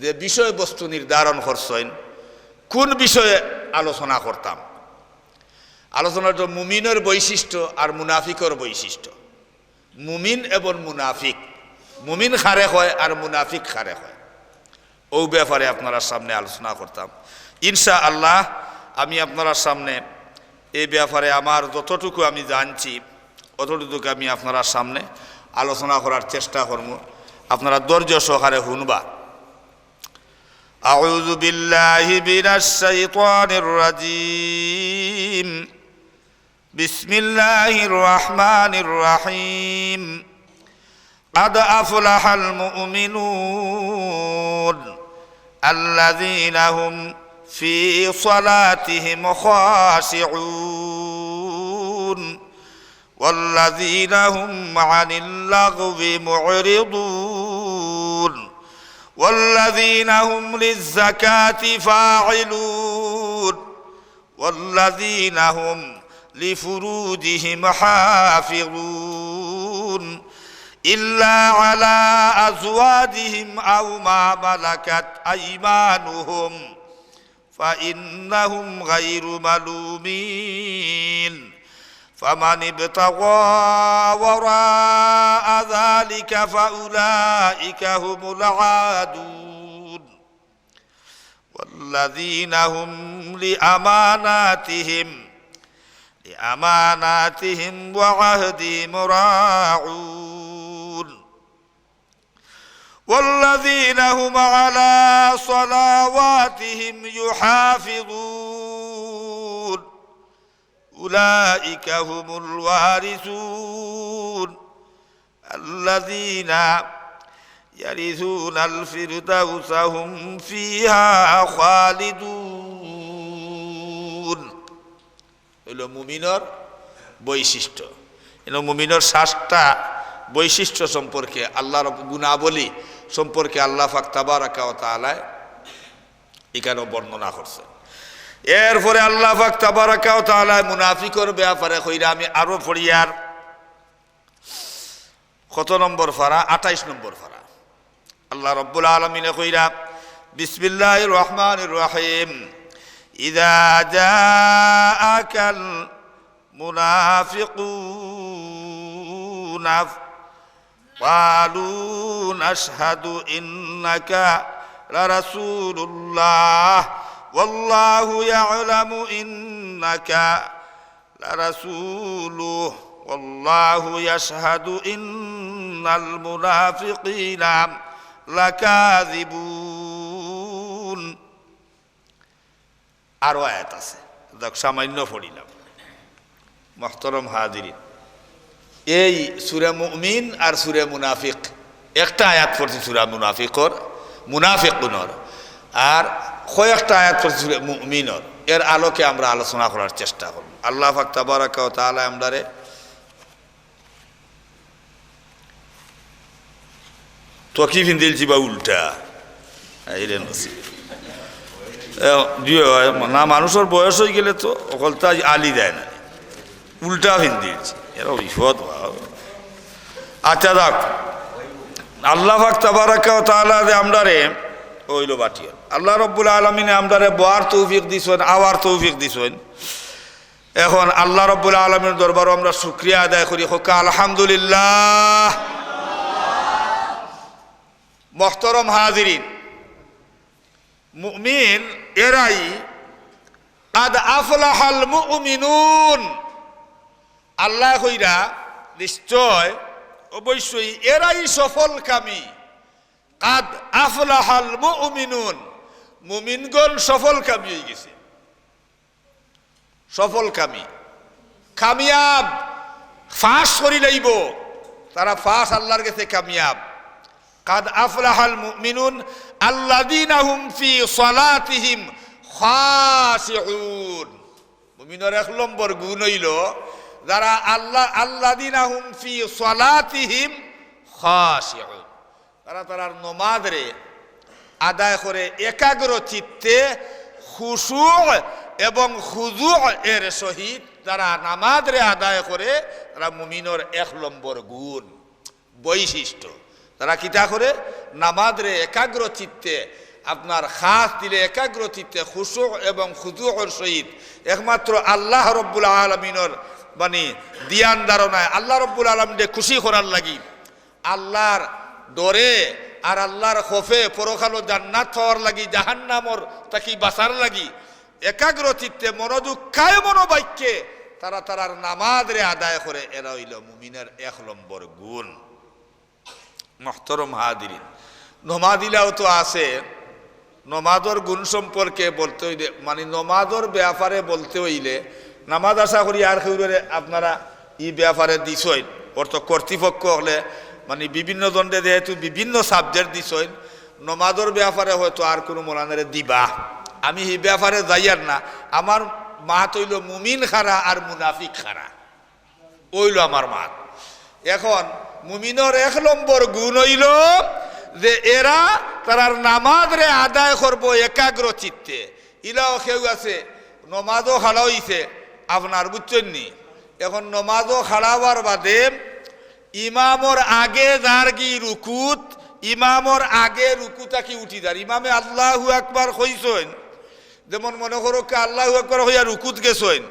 যে বিষয়বস্তু নির্ধারণ করছেন কোন বিষয়ে আলোচনা করতাম। আলোচনাটা মুমিনের বৈশিষ্ট্য আর মুনাফিকর বৈশিষ্ট্য। মুমিন এবং মুনাফিক, মুমিন খারেক হয় আর মুনাফিক খারেক হয়, ও ব্যাপারে আপনার সামনে আলোচনা করতাম। ইনশাআল্লাহ আমি আপনার সামনে এই ব্যাপারে আমার যতটুকু আমি জানছি অতটুকু আমি আপনার সামনে আলোচনা করার চেষ্টা করব। আপনারা ধৈর্য সহকারে শুনবা। আউযু বিল্লাহি মিনাশ শাইতানির রাজীম। বিসমিল্লাহির রহমানির রহিম। قد أفلح المؤمنون الذين هم في صلاتهم خاشعون والذين هم عن اللغو معرضون والذين هم للزكاة فاعلون والذين هم لفروجهم حافظون إلا على أزواجهم أو ما ملكت أيمانهم فإنهم غير ملومين فمن ابتغى وراء ذلك فأولئك هم العادون والذين هم لأماناتهم وعهدهم راعون والذين هم على صلواتهم يحافظون أولئك هم الوارثون الذين يرثون الفردوس هم فيها خالدون হলো মুমিনের বৈশিষ্ট্য। এলো মুমিনের 7টা বৈশিষ্ট্য সম্পর্কে আল্লাহর গুণাবলী সম্পর্কে আল্লাহ পাক তাবারাকা ওয়া তাআলা এখানে বর্ণনা করছে। এরপরে আল্লাহ পাক তাবারাকা ওয়া তাআলা মুনাফিকের ব্যাপারে কইরা আমি আরো পড়িয়ার কত নম্বর পারা 28 নম্বর পারা আল্লাহ রাব্বুল আলামিনে কইরা বিসমিল্লাহির রহমানির রহিম। ইযা জাআকাল মুনাফিকুনা قالوا نشهد إنك لرسول الله والله يعلم إنك لرسوله والله يشهد إن المنافقين لكاذبون আরো আয়াত আছে, দেখ সামান্য পড়িলাম। মুহতারাম হাজিরিন, এই সূরা মুমিন আর সূরা মুনাফিক একটা আয়াত পড়ছে সূরা মুনাফিকুনর, আর কয়েকটা আয়াত পড়ছে সূরা মুমিনর। এর আলোকে আমরা আলোচনা করার চেষ্টা করব। আল্লাহ পাক তাবারাকা ওয়া তাআলা আমরারে তোকি ফিন্দিলছি বা উল্টা এইরে নসি না, মানুষের বয়স হয়ে গেলে তো অকলতা আলি দেয় না, উল্টা ফিন্দিলছি, এরা বিপদ। আচ্ছা দেখ, আল্লাহ পাক তাবারাকা ওয়া তাআলা আমরারে ওইলো বাটিয়া আল্লাহ রব্বুল আলামিনে আমরারে বোয়ার তৌফিক দিছেন, আওয়ার তৌফিক দিছেন। এখন আল্লাহ রব্বুল আলামিনের দরবারে আমরা শুকরিয়া আদায় করি, হোক আলহামদুলিল্লাহ। মুহতারাম হাজিরিন, মুমিন এরাই কাদ আফলাহাল মুমিনুন, আল্লাহ কইরা নিশ্চয় অবশ্যই এরাই সফলকামী। কাদ আফলাহাল মুমিনুন, মুমিনগণ সফলকামী হয়ে গেছে, সফলকামী, কামিয়াব, ফাঁস করি লাইব তারা, ফাঁস আল্লাহর কাছে কামিয়াব। কাদ আফলাহাল মুমিনুন আল্লাযীনা হুম ফি সালাতিহিম খাশিউন। মুমিনের 1 নম্বর গুণ হইল যারা আল্লাযীনা হুম ফি সালাতিহিম খাশিউন, তারা তার নামাজে আদায় করে একাগ্র চিত্তে, খুশু এবং খুজু এর সহিত যারা নামাজে আদায় করে, তারা মুমিনের 1 নম্বর গুণ বৈশিষ্ট্য। তারা কিতা করে নামাজরে একাগ্র চিত্তে আপনার খাস দিলে একাগ্র চিত্তে খুশু এবং খুজুর সহিত একমাত্র আল্লাহ রব্বুল আলমিনের মানে দিয়ান ধারণায় আল্লাহ রব্বুল আলমিনকে খুশি করার লাগি আল্লাহর ডরে আর আল্লাহর খোফে পরকালো জান্নাত পাওয়ার লাগি জাহান্নামর তাকি বাঁচার লাগি একাগ্র চিত্তে মনোদুঃখায় মনোবাক্যে তারা তারার নামাজরে আদায় করে এরা হইল মুমিনের 1 নম্বর গুণ। মুহতারাম হাজিরিন, নমাদিলাও তো আছে। নমাজর গুণ সম্পর্কে বলতে হইলে মানে নমাজর ব্যাপারে বলতে হইলে নামাজ আশা করি আর কেউ আপনারা ই ব্যাপারে দিছই অর্থ কর্তৃপক্ষ হলে মানে বিভিন্ন জনরে যেহেতু বিভিন্ন সাবজেক্ট দিছই নমাজর ব্যাপারে হয়তো আর কোনো মোলানারে দিবা আমি এই ব্যাপারে যাইয়ার না। আমার মাত হইল মুমিন খারা আর মুনাফিক খারা ওইল আমার মাত। এখন মুমিনের 1 নম্বর গুণ হইল যে এরা তারার নামাজরে আদায় করবো একাগ্র চিত্তে। ইলাও কেউ আছে নমাজও খাড়া হইছে আপনার বুঝছেন নি। এখন নমাজও খাড়াবার বাদে ইমামর আগে যার কি রুকুত ইমামর আগে রুকুতা কি উঠি যার ইমামে আল্লাহু আকবার কইছেন যেমন মনে করো কে আল্লাহু আকবার হইয়া রুকুত গেছেন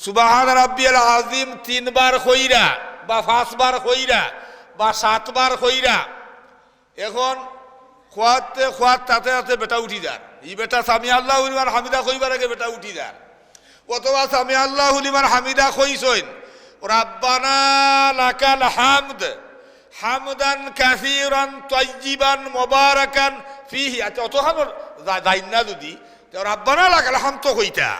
সুবহান রাব্বিয়াল আযীম 3 বার কইরা বা 5 বার কইরা বা 7 বার কইরা এখন খোয়াতে খোয়াত তাতে তাতে বেটা উঠি যার ই বেটা সামি আল্লাহু লিমান হামিদা কইবার আগে বেটা উঠি যার অথবা সামি আল্লাহু লিমান হামিদা কইছেন রাব্বানা লাকাল হামদ হামদান কাসীরান তাইয়িবান মুবারাকান ফিহি। আচ্ছা অতখানোর যাইনা যদি রাব্বানা লাকাল হামদ তো কইতা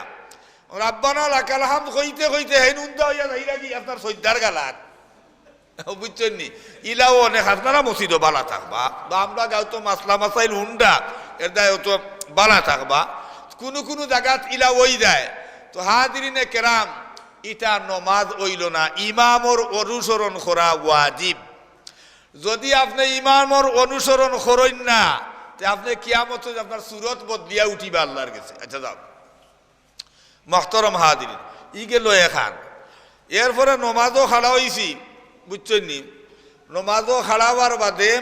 রাব্বানা লাকাল হামদ কইতে কইতে হেনুন্দা হইয়া যাইরা কি আপনার সৈদ্দার গালাত বুঝছেন নি। ইলাও অনেক আপনারা মসজিদও বালা থাকবা বা আমরা গাও তো মাসলা মাসাইল হুন্ডা এর দায় তো বালা থাকবা কোনো কোনো জায়গাত ইলা ওই যায়। তো হাজিরিনে কেরাম ইটা নমাজ হইল না ইমামর অনুসরণ করা ওয়াজিব। যদি আপনি ইমামর অনুসরণ করেন না তে আপনি কিয়ামত আপনার সুরত বদলিয়া উঠিবা আল্লাহর কাছে। আচ্ছা যাও মুহতারাম হাজিরিন ই গেল এখান। এরপরে নমাজও খাড়া হইছি বুঝছেন নি। নমাজও খাড়াবার বাদে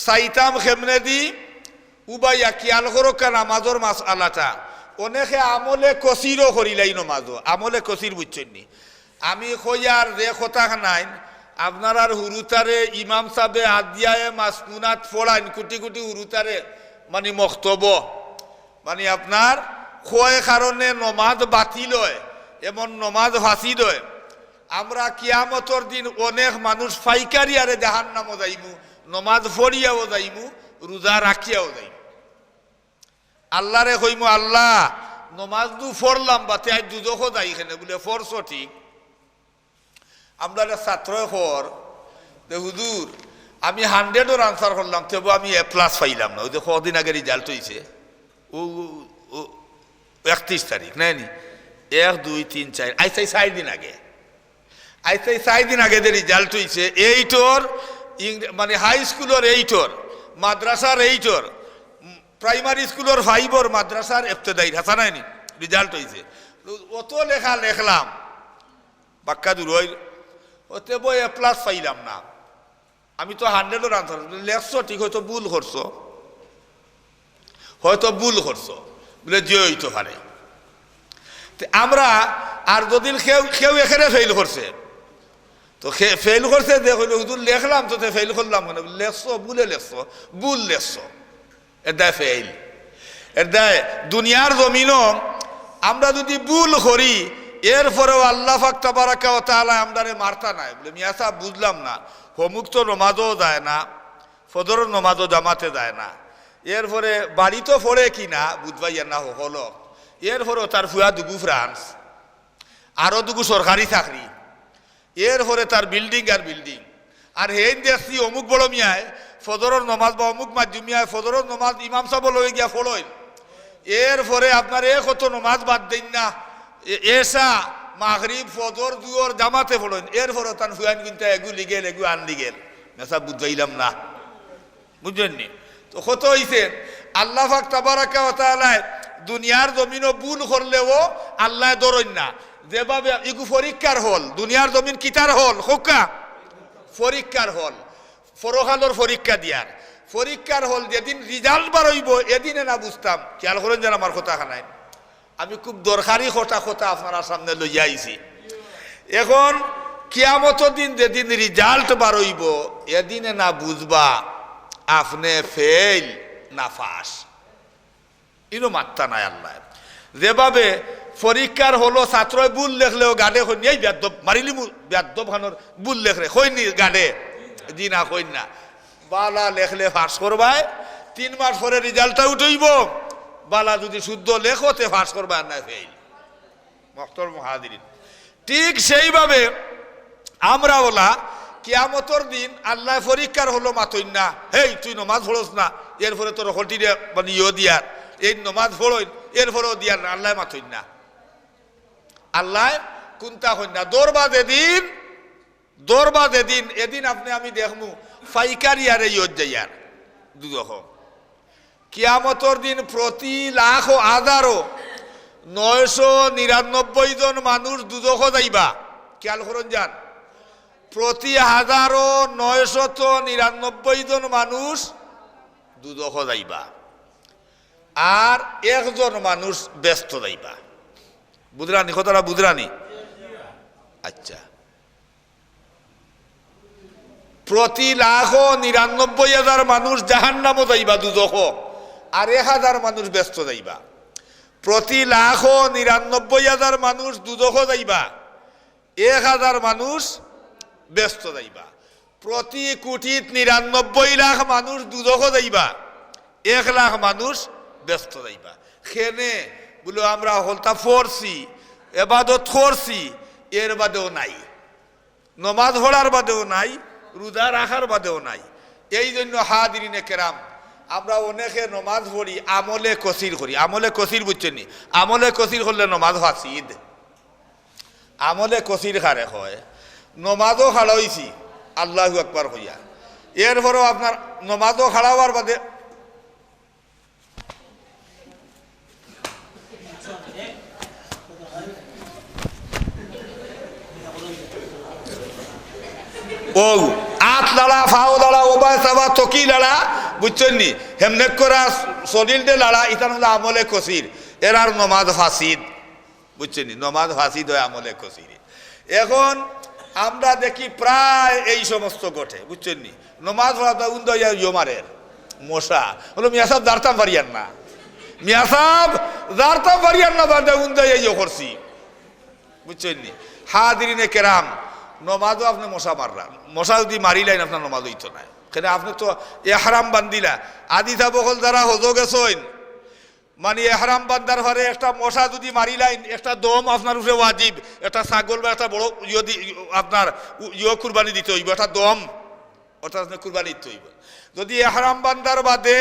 সাইতাম খেমনে দি উবাইয়া কিয়াল করোকা নামাজর মাস আলাটা অনেকে আমলে কসিরও করিলাই নমাজও আমলে কসির বুঝছেন নি। আমি কইয়ার যে কথা নাই আপনার আর হুরুতারে ইমাম সাহেবে আদিয়ায় মাসনুনাত ফোড়াইন কোটি কোটি হুরুতারে মানে মক্তব মানে আপনার খোয় কারণে নমাজ বাতিল হয় এমন নমাজ ফাঁসিদ হয়। আমরা কিয়ামতর দিন অনেক মানুষ ফাইকারি আরে জাহান্নামও যাইমু নমাজ ফড়িয়াও যাইমু রোজা রাখিয়াও যাইমু। আল্লাহরে কইমু আল্লাহ নমাজ দু ফড়লাম বাতে আজ দুদকও যাই এখানে বলে ফরছ ঠিক। আমরা ছাত্র খর হুজুর আমি 100-এর আনসার করলাম তবু আমি A+ পাইলাম না। ওই যে কদিন আগে রেজাল্ট হয়েছে ও 31 তারিখ নাই নি 1 2 3 4 আইসাই 4 দিন আগে আইসাই 4 দিন আগে যে রেজাল্ট হয়েছে 8-ওর মানে হাই স্কুলের 8-ওর মাদ্রাসার 8-ওর প্রাইমারি স্কুলের 5-ওর মাদ্রাসার ইবতেদায়ী হাসা নাই নি রেজাল্ট হয়েছে। অত লেখা লেখলাম বাক্কা দূর হই ওতে বই A+ পাইলাম না। আমি তো 100-এর আনসার লেখছো ঠিক হয়তো ভুল করছো বলে যে হইতে পারে। আমরা আর যদি কেউ এখানে ফেল করছে তো ফেল করছে দেখল হুজুর লেখলাম তো ফেল করলাম কেন লেখছো ভুলে লেখছো ভুল লেখছো এর দায় ফেল এর দায় দুনিয়ার জমিনও আমরা যদি ভুল করি এরপরেও আল্লাহ পাক তাবারাকা ওয়া তাআলা আমদারে মারতা নাই বলে মিয়া সাহেব বুঝলাম না হমুক তো নমাজও যায় না ফজরের নমাজও জামাতে যায় না এরপরে বাড়ি তো পড়ে কিনা বুঝবাইয়া না হলো এরপরেও তার ফুয়া দুগু ফ্রান্স আরও দুগু সরকারি চাকরি এরপরে তার বিল্ডিং আর বিল্ডিং আর হেন দেখছি অমুক বড় মিয়ায় ফজরের নমাজ বা অমুক মাধ্যমিয়ায় ফজরের নমাজ ইমাম সাহেব লয়ে গিয়া ফড়ইল এরপরে আপনার কত নমাজ বাদ দেন না এসা মাগরিব ফজর দুয়োর জামাতে পড়েন এরপরে তার ফুয়ান কিন্তু এগু লিগেল এগু আন লিগেল মেসা বুঝাইলাম না বুঝলেননি। তো কত হইছে আল্লাহ পাক তাবারাকা ওয়া তাআলা দুনিয়ার জমিনও ভুল করলেও আল্লাহ ধরেন না যেভাবে এগু পরীক্ষার হল দুনিয়ার জমিন কিতার হল হোকা পরীক্ষার হল ফরখানোর পরীক্ষা দিয়ার পরীক্ষার হল যেদিন রিজাল্ট বার হইব এদিনে না বুঝতাম খেয়াল করেন যেন আমার কথা খানাই আমি খুব দরকারি কথা আপনার সামনে লইয়া আইছি এখন কিয়ামতের দিন যেদিন রিজাল্ট বার হইব এদিনে না বুঝবা আপনি ফেল না পাস ইনো মাত্রা নাই আল্লাহ যেভাবে পরীক্ষার হলো ছাত্র ভুল লেখলেও গাড়ে হইনি এই বেদ্যব মারিলি বেদ্যব খানোর ভুল লেখলে হইনি গাড়ে জি না হইন না বালা লেখলে পাস করবাই 3 মাস পরে রেজাল্টটা উঠইব বালা যদি শুদ্ধ লেখতে পাস করবা না ফেল মক্তর মুহাদিরিন ঠিক সেইভাবে আমরা বলা কিয়ামতের দিন আল্লাহ পরীক্ষার হলো মাতইন না হেই তুই নমাজ পড়স না এরপরে তোর হটিরে মানে ইয়ে দিয়ার এই নমাজ পড়ইন এরপরেও দিয়ার না আল্লাহ মাতইন না আল্লাহ কুন্তা হইন না দৌড়বা যেদিন এদিন আপনি আমি দেখমু ফাইকারি আরে ইয়ত যাইয়ার দুদহ কিয়ামতের দিন প্রতি লাখ ও হাজারো 999 জন মানুষ দুদহ যাইবা খেয়াল করুন যান প্রতি 999 জন মানুষ দুদহ যাইবা আর 1 জন মানুষ ব্যস্ত যাইবা বুঝরানি কথাটা বুঝরানি আচ্ছা প্রতি লাখ 99,000 মানুষ জাহান্নামে যাইবা দুদহ আর 1000 মানুষ ব্যস্ত যাইবা প্রতি লাখ 99,000 মানুষ দুদহ যাইবা 1000 মানুষ ব্যস্ত যাইবা প্রতি কোটি 99 লাখ মানুষ দুদহ যাইবা 1 লাখ মানুষ ব্যস্ত যাইবা খেনে বলে আমরা হলতা পড়ছি এবাদত করছি এর বাদেও নাই নমাজ পড়ার বাদেও নাই রোজা রাখার বাদেও নাই এই জন্য হাদিরিনে কেরাম আমরা অনেকে নমাজ পড়ি আমলে কসির করি আমলে কসির বুঝছেন আমলে কসির করলে নমাজ ফাসিদ আমলে কসির খারে হয় নমাজও খাড়াইছি আল্লাহু আকবার হইয়া এরপরেও আপনার নমাজও খাড়াবার বাদে ও আত লাড়া ফাও লাড়া ওবায় সাবা তকি লাড়া বুঝছেন নি হেমনে করা শরীর দে লাড়া ইতান হলো আমলে কসির এর আর নমাজ ফাসিদ বুঝছেন নি নমাজ ফাসিদ হয় আমলে কসির এখন আমরা দেখি প্রায় এই সমস্ত ঘটে বুঝছেন নি নমাজ পড়া উন্দ ইয়মারের মশা হলো মিয়া সাহেব দাঁড়তাম পারিয়ান না মিয়া সাহেব দাঁড়তাম পারিয়ান না বাদে উন্দ ইয়ে করছি বুঝছেন নি হাদিরিনে কেরাম নমাজও আপনি মশা মারলাম মশা যদি মারিলেন আপনার নমাজ হইতো না কেন আপনি তো এহরাম বান্দিলা আদি বকল যারা হজো গেছেন মানে এহরাম বান্দার ঘরে একটা মশা যদি মারিলাইন একটা দম আপনার উপরে ওয়াজিব একটা ছাগল বা একটা বড় আপনার কুরবানি দিতে হইব একটা দম অর্থাৎ আপনি কুরবানি দিতে হইব যদি এহরাম বান্দার বাদে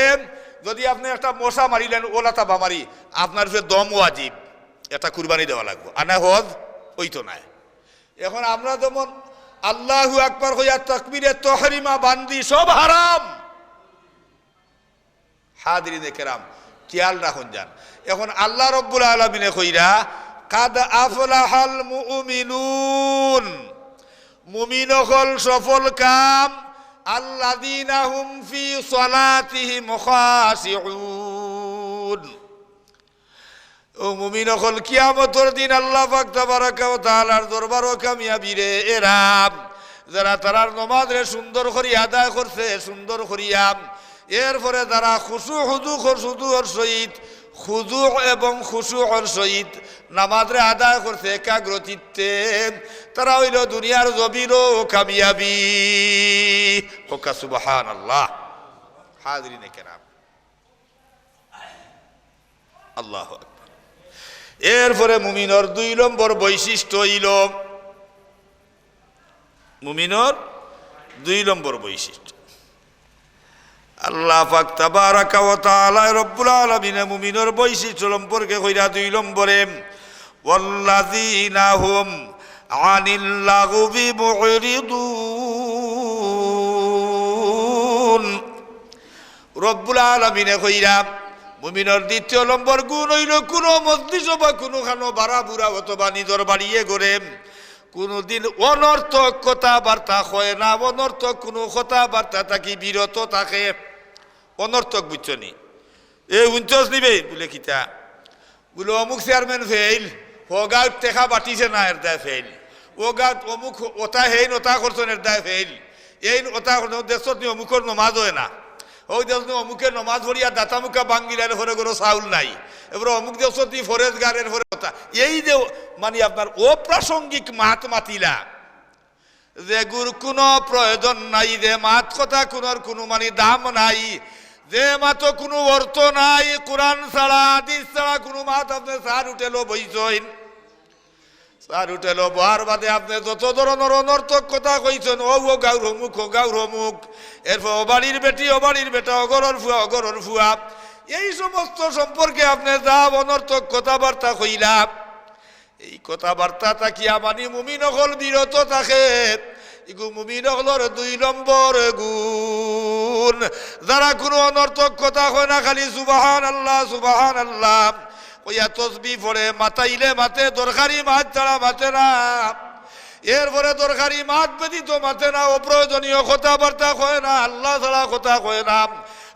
যদি আপনি একটা মশা মারিলেন ওলা তাবা মারি আপনার উপরে দম ওয়াজিব একটা কুরবানি দেওয়া লাগবে আনা হজ হইতো না এখন আমরা যেমন আল্লাহু আকবার হইয়া তাকবীরে তাহরিমা বান্দি সব হারাম হাদিরিনে কেরাম খেয়াল রাখুন যান এখন আল্লাহ রব্বুল আলামিনে কইরা কাদ আফলাহাল মুমিনুন মুমিন হল সফল কাম আল্লাযীনা হুম ফি সালাতিহিম খাশিউন ও মুমিন হল কিয়ামতের দিন আল্লাহ পাক তাবারাকা ওয়া তাআলার দরবারে কামিয়াবি রে এরাম যারা তারার নামাজে সুন্দর করিয়া আদায় করছে সুন্দর করিয়া এরপরে যারা খুশুর সহিত খুজু এবং খুশুর সহিত নামাজে আদায় করছে একাগ্রচিত্তে তারা হইল দুনিয়ার জমিনও কামিয়াবি হোকা সুবহানাল্লাহ হাজিরিনে কেরাম আল্লাহু আকবার এরপরে মুমিনর 2 নম্বর বৈশিষ্ট্য হইল মুমিনর 2 নম্বর বৈশিষ্ট্য আল্লাহ পাক তাবারাকা ওয়া তাআলা রব্বুল আলামিন মুমিনের বৈশিষ্ট্য সম্পর্কে কইরা 2 নম্বরে ওয়াল্লাযীনা হুম আনিল লাগবি মুরিদুন রব্বুল আলামিন কইরা মুমিনের 2 নম্বর গুণ হইল কোনো মজলিস বা কোনোখানো বাড়া বুড়া অথবা নিজের বাড়িয়ে করে কোনোদিন অনর্থক কথাবার্তা হয় না, অনর্থক কোনো কথাবার্তা থাকি বিরত থাকে। অনর্থক বুঝছনি এই উঞ্চস নিবে বলে কিতা বলে অমুক চেয়ারম্যান ফেইল, ও গাঁত টেকা বাটিছে না এর দায় ফেইল, ও গাঁত অমুক ওটা হেইন ওটা করছেন এর দায় ফেইল, এই ওটা দেশত নি অমুকর নমাজ হয় না, ওই দেশ অমুকের নমাজ ভরিয়া দাতা মুখা বাঙ্গিলার ঘরে কোনো চাউল নাই, এবার অমুক দেশত ফরেজ গাড়ের ঘরে কথা। এই যে মানে আপনার অপ্রাসঙ্গিক মাত মাতিলা, যেগুর কোনো প্রয়োজন নাই, যে মাত কথা কোনো মানে দাম নাই, যে মাত কোনো অর্থ নাই, কোরআন ছাড়া হাদিস ছাড়া কোনো মাত আপনি সার উঠেলো বইছেন, সার উঠেলো বহার বাদে আপনি যত ধরনের অনর্থক কথা কইছেন, ও গাউর অমুক, ও গাউর অমুক, এরপর অবাড়ির বেটি, অবাড়ির বেটা, অগরর ফুয়া, অগরর ফুয়া, এই সমস্ত সম্পর্কে আপনি যা অনর্থক কথাবার্তা কইলা, এই কথাবার্তা থাকি আমানি মুমিন হল বিরত থাকে। ইগু মুমিন হলর 2 নম্বর গুণ, যারা কোনো অনর্থক কথা হয় না, খালি সুবহানাল্লাহ সুবহানাল্লাহ কইয়া তসবিহ পড়ে, মাতাইলে মাতে, দরকারি মাত ছাড়া মাতে না, এরপরে দরকারি মাত ব্যতীত মাতে না, অপ্রয়োজনীয় কথাবার্তা কয় না, আল্লাহ ছাড়া কথা কয় না,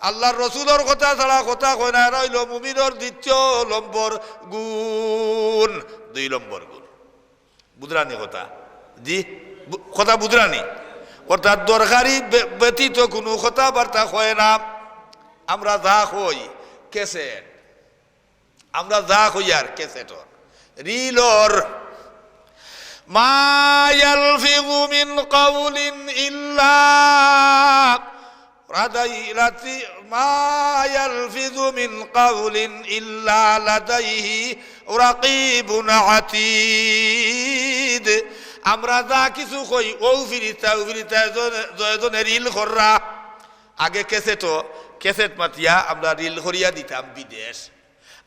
আল্লাহর রসুলের কথা ছাড়া কথা কয় না। এরা হইল মুমিনের 2 নম্বর গুণ। 2 নম্বর গুণ বুঝরানি কথা, জি কথা বুঝরানি, অর্থাৎ দরকারি ব্যতীত কোনো কথাবার্তা হয় না। আমরা যা হই ক্যাসেট, আমরা যা হই আর ক্যাসেটর রিলর, মা ইয়ালফিযু মিন কাউলিন ইল্লা মা ইয়ালফিযু মিন কাউলিন ইল্লা লাদাইহি রাকীবুন আতীদ। আমরা যা কিছু কই ও ফিরিতা জয়জনে রিল কররা, আগে ক্যাসেট মাতিয়া আমরা রিল করিয়া দিতাম বিদেশ,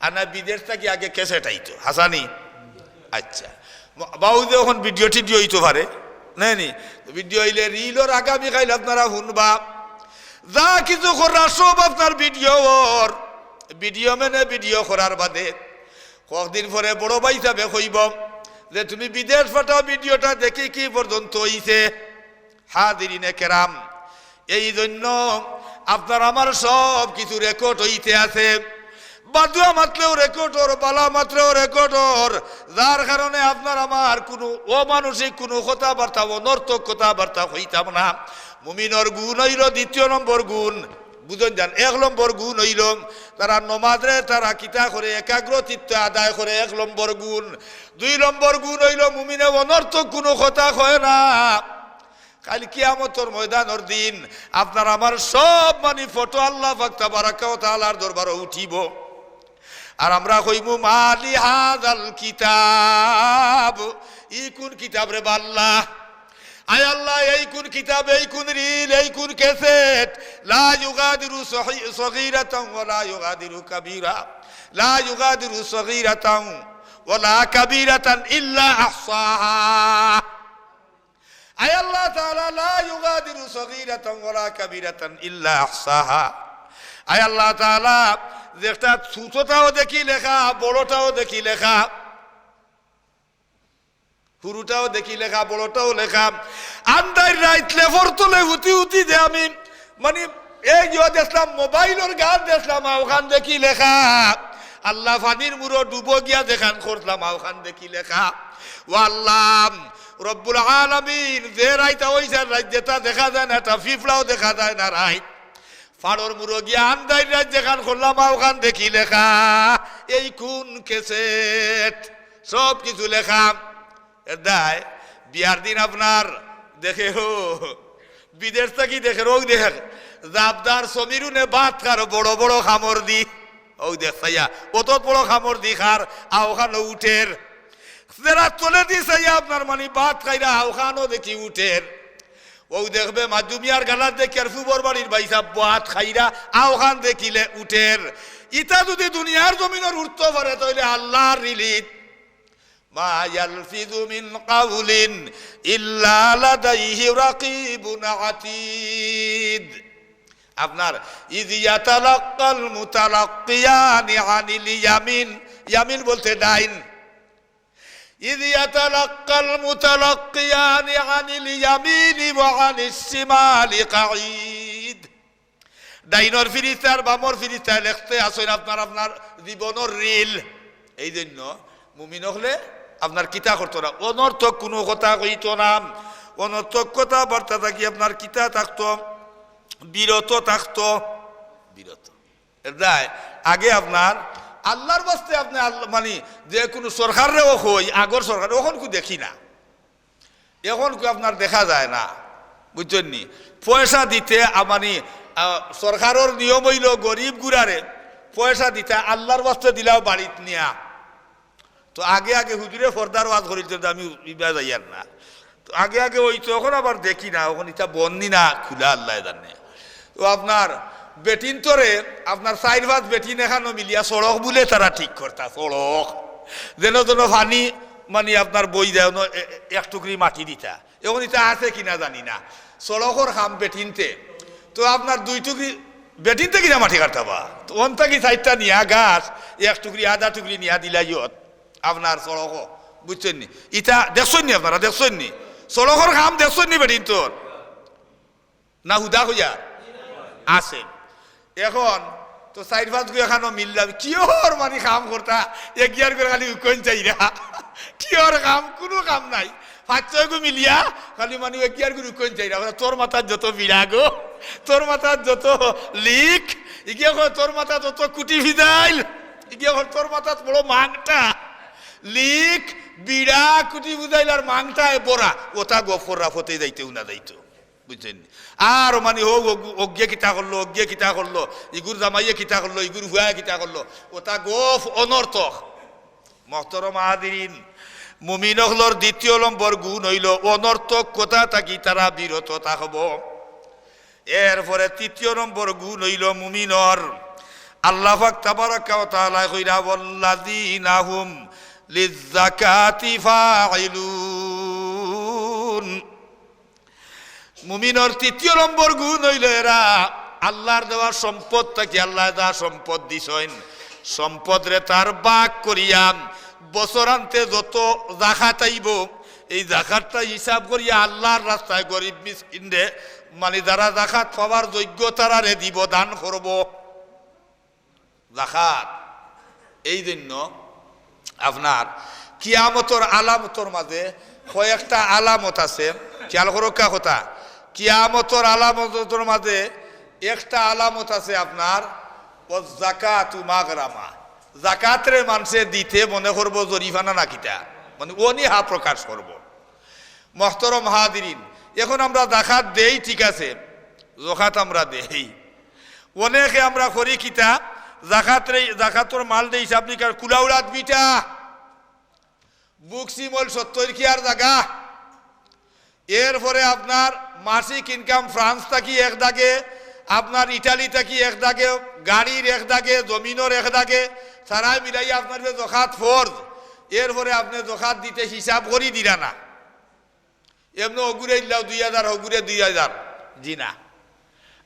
আর না বিদেশ থাকি আগে ক্যাসেট আইতো, হাসানি। আচ্ছা বাবু যে এখন ভিডিও টিডিও হইতে পারে নাইনি, ভিডিও হইলে রিলর আগামীকাল আপনারা শুনবা, যা কিছু করার সব আপনার ভিডিও মেনে ভিডিও করার বাদে কয়েকদিন পরে বড় ভাই হিসাবে কইব যে তুমি বিদেশ পাঠাও, ভিডিওটা দেখি কি পর্যন্ত হইছে। হাজিরিনে কেরাম, এই জন্য আপনার আমার সব কিছু রেকর্ড হইতে আছে, বাদুয়া মাত্রেও রেকর্ডর, বালা মাত্রেও রেকর্ডর, যার কারণে আপনার আমার কোনো অমানসিক কোনো কথাবার্তা, অনর্থক কথাবার্তা হইতাম না। মুমিনর গুণ হইল 2 নম্বর গুণ, বুঝন যান। 1 নম্বর গুণ হইল তারা নমাজরে তারা কিতা করে একাগ্র চিত্তে আদায় করে, 1 নম্বর গুণ। 2 নম্বর গুণ হইল মুমিনে অনর্থক কোনো কথা কয় না। কাল কিয়ামতের ময়দানের দিন আপনার আমার সব মানে ফটো আল্লাহ পাক তাবারাকা ওয়া তাআলার দরবারে উঠিব, আর আমরা কইমু মালি হাযাল কিতাব, ই কোন কিতাব রে আল্লাহ, আয় আল্লাহ এই কোন কিতাব, এই কোন রিল, এই কোন ক্যাসেট, লা ইউগাদিরু সগীরাতান ওয়া লা ইউগাদিরু কাবীরা, লা ইউগাদিরু সগীরাতান ওয়া লা কাবীরাতান ইল্লা আহসাহা। আয় আল্লাহ তাআলা লা ইউগাদিরু সগীরাতান ওয়া লা কাবীরাতান ইল্লা আহসাহা। আয় আল্লাহ তাআলা যেটা ছোটটাও দেখি লেখা, বড়টাও দেখি লেখা, হুরুটাও দেখি লেখা, বড়টাও লেখা, আন্দার রাইত লেফর তোলে উতি উতি যে আমি মানে এই যে দেখলাম মোবাইলের গান দেখলাম, ওখান দেখি লেখা, আল্লাহ ফানির মুড়ো ডুবো গিয়া যেখান করলাম ওখান দেখি লেখা। ও আল্লাহ রব্বুল আলামিন, যে রাইতা ওইসা রাইত যেটা দেখা যায় না, এটা ফিফলাও দেখা যায় না, রাইত ফাড়র মুড়ো গিয়া আন্দার রাইত যেখান করলাম ওখান দেখি লেখা, এই কোন ক্যাসেট, সব কিছু লেখা। দায় বিয়ার দিন আপনার দেখে হো বিদেশ থাকি দেখে রোগ দেখে জাবদার সমীরুনে ভাত খার বড় বড় খামর দি, ও দেখাইয়া অত বড় খামর দি খার আওখানো উঠের, যারা তোলে দি চাইয়া আপনার মানে ভাত খাইরা আওখানো দেখি উঠের, ও দেখবে মাধ্যমিয়ার গালার দেখি আর ফুবর বাড়ির বাইসা ভাত খাইরা আওখান দেখিলে উঠের। ইটা যদি দুনিয়ার জমিনের উঠতে পারে তাহলে আল্লাহর রিলিজ মা ইয়ালফিযু মিন কাউলিন ইল্লা লাদাইহি রাকীবুন আতীদ। আপনার ইয ইয়াতালাক্কাল মুতালাক্কিয়ানি আনিল ইয়ামিন, ইয়ামিন বলতে ডাইন, إذ يتلقى المتلقيان عن اليمين وعن الشمال قعيد ডাইনর ফিরিস্তার বামর ফিরিস্তা লিখতে আসেন আপনার আপনার জীবনের রিল। এই জন্য মুমিন হলে আপনার কিতা করতো না, অনর্থক কোনো কথা কইতো না, অনর্থক কথা বার্তা থাকি আপনার কিতা থাকতো, বিরত থাকতো, বিরত। এটাই আগে আপনার আল্লাহর বাস্তে আপনি মানে যে কোনো সরকারেও হই, আগর সরকার এখন কু দেখি না, এখন কু আপনার দেখা যায় না, বুঝছেন নি? পয়সা দিতে মানে সরকারের নিয়ম হইল গরিব গুড়ারে পয়সা দিতে আল্লাহর বাস্তে দিলাও বাড়িত নিয়া। তো আগে আগে হুজুরে ফর্দার ওয়াজ করিতে আমি ইবা যাইয়ার না, তো আগে আগে ওই তো এখন আবার দেখি না, এখন এটা বন্দি না খুলা আল্লাহ জানে। তো আপনার বেটিন তোরে আপনার চার ভাত বেটিন এখানো মিলিয়া সড়ক বলে তারা ঠিক করতা, সড়ক যেন যেন পানি মানে আপনার বই দেয় এক টুকরি মাটি দিতা, এখন এটা আছে কিনা জানি না, সড়কর খাম বেটিনতে। তো আপনার দুই টুকরি বেটিনতে কিনা মাটি কাটতাবা, তো অন থাকি চারটা নিয়া গাছ এক টুকরি আধা টুকরি নিয়া দিলা ইয়ত আপনার সড়ক, বুঝছেন নি? ইটা দেখছেন নি আপনারা, দেখছেন নি সড়কর খাম দেখছেন নি বেটিন তোর না হুদা হইয়া আছে? এখন তো চার পাঁচ গু এখানো মিললাম কিয়র মানে কাম করতা এগিয়ার করে খালি উকন চাইরা, কিয়র কাম কোনো কাম নাই, পাঁচ ছয় গু মিলিয়া খালি মানে এগিয়ার করে উকন চাইরা। তোর মাথার যত বিড়াগো, তোর মাথার যত লিক, ইগিয়া তোর মাথা যত কুটি ভিজাইল, ইগিয়া তোর মাথার বড় মাংটা লিক বিড়া কুটি বুঝাইল আর মাংটায় বড়া, ওটা গফররা ফতে যাইতেও না যাইতো, বুঝছেন? আর মানে হোক অজ্ঞে কিতা করলো, অজ্ঞে কিতা করলো, ইগুর জামাইয়ে কিতা করলো, ইগুর হুয়ায় কিতা করলো, ওটা গফ অনর্থক। মহতরম হাদিরিন, মুমিন হলর দ্বিতীয় নম্বর গুণ হইল অনর্থক কথা থাকি তারা বিরত থাকব। এরপরে তৃতীয় নম্বর গুণ হইল মুমিনর আল্লাহ পাক তাবারাকা ওয়া তাআলা কইরা ওয়াল্লাযীনা হুম লিয-যাকাতি ফাইলুন। মুমিনর তৃতীয় নম্বর গুণ হইল এরা আল্লাহর দেওয়া সম্পদ থাকি, আল্লাহ দেওয়া সম্পদ দিছেন, সম্পদ রে তার ভাগ করিয়া বছরান্তে যত জাকাত আইব এই জাকাতটা হিসাব করিয়া আল্লাহর রাস্তায় গরিব মিসকিনরে মানে যারা জাকাত পাওয়ার যোগ্য তারা রে দিব, দান করব জাকাত। এই জন্য আপনার কিয়ামতর আলামতর মাঝে কয়েকটা আলামত আছে, খেয়াল করো কা কথা, কিয়ামতর আলামতর মাঝে একটা আলামত আছে আপনার জাকাতু মাগরামা, জাকাতরে মানুষে দিতে মনে করবো জরিফানা না কিটা, মানে অনীহা প্রকাশ করব। মহতরম হাদিরিন, এখন আমরা জাকাত দেই ঠিক আছে, জাকাত আমরা দেই, অনেকে আমরা করি কিতা জাকাতর মাল দেই হিসাব নিকার কুলাউলাত বিটা বুকসিমল 70 কিয়ার জায়গা, এরপরে আপনার মাসিক ইনকাম ফ্রান্স থাকি এক দাগে, আপনার ইটালি থাকি এক দাগে, গাড়ির এক দাগে, জমিনের এক দাগে, সারাই মিলাই আপনার জখাত ফরজ। এরপরে আপনি জখাত দিতে হিসাব করি দিরা না, এমনি অগুরে দিলাও 2000, অগুরে 2000, জি না,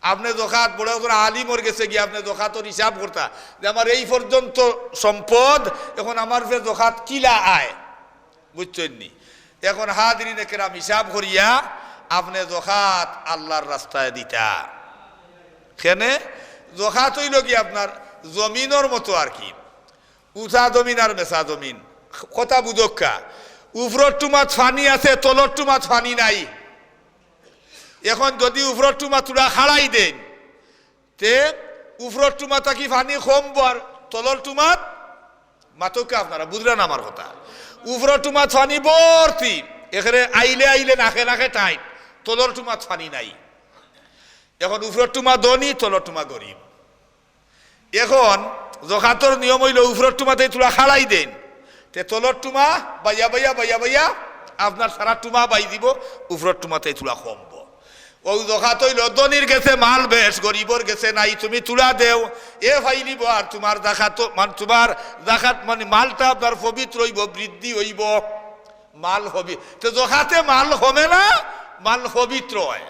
আপনি জখাত বড় আলিমর গেছে গিয়ে আপনি জখাতর হিসাব করতা যে আমার এই পর্যন্ত সম্পদ, এখন আমার ফের জখাত কিলা আয়, বুঝছেন নি? এখন হাদিরিন কেরাম হিসাব করিয়া আপনি জখাত আল্লাহর রাস্তায় দিতা। কেনে জখাত হইল কি আপনার জমিনের মতো আর কি, উঁচা জমিন আর মেসা জমিন, কথা বুঝক্কা, উপরের টুমাত ফানি আছে, তলর টুমাত ফানি নাই। এখন যদি উপরের টুমা তুলা খাড়াই দেন তে উপরের টুমা থাকি ফানি কমব আর তলর টুমাত মাতকা, আপনারা বুঝলেন আমার কথা, উপরের টুমাত ফানি ভর্তি, এখানে আইলে আইলে নাকে নাকে টাইট, তলর টুমাত ফানি নাই। এখন উপরের টুমা ধনী, তলর টুমা গরিব। এখন জখাতর নিয়ম হইল উপরের টুমাতে তুলা খাড়াই দেন তে তলর টুমা বাইয়া বাইয়া বাইয়া বাইয়া আপনার সারা টুমা বাই দিব, উপরের টুমাতে তুলা কমব। ওই জখাত হইল ধনীর গেছে মাল বেশ, গরিবর গেছে নাই, তুমি তুলা দেও এ ফাইলিব আর তোমার জাকাত মানে তোমার জাকাত মানে মালটা আপনার পবিত্র হইব, বৃদ্ধি হইব, মাল হবে। তো জখাতে মাল হবে না, মাল পবিত্র হয়।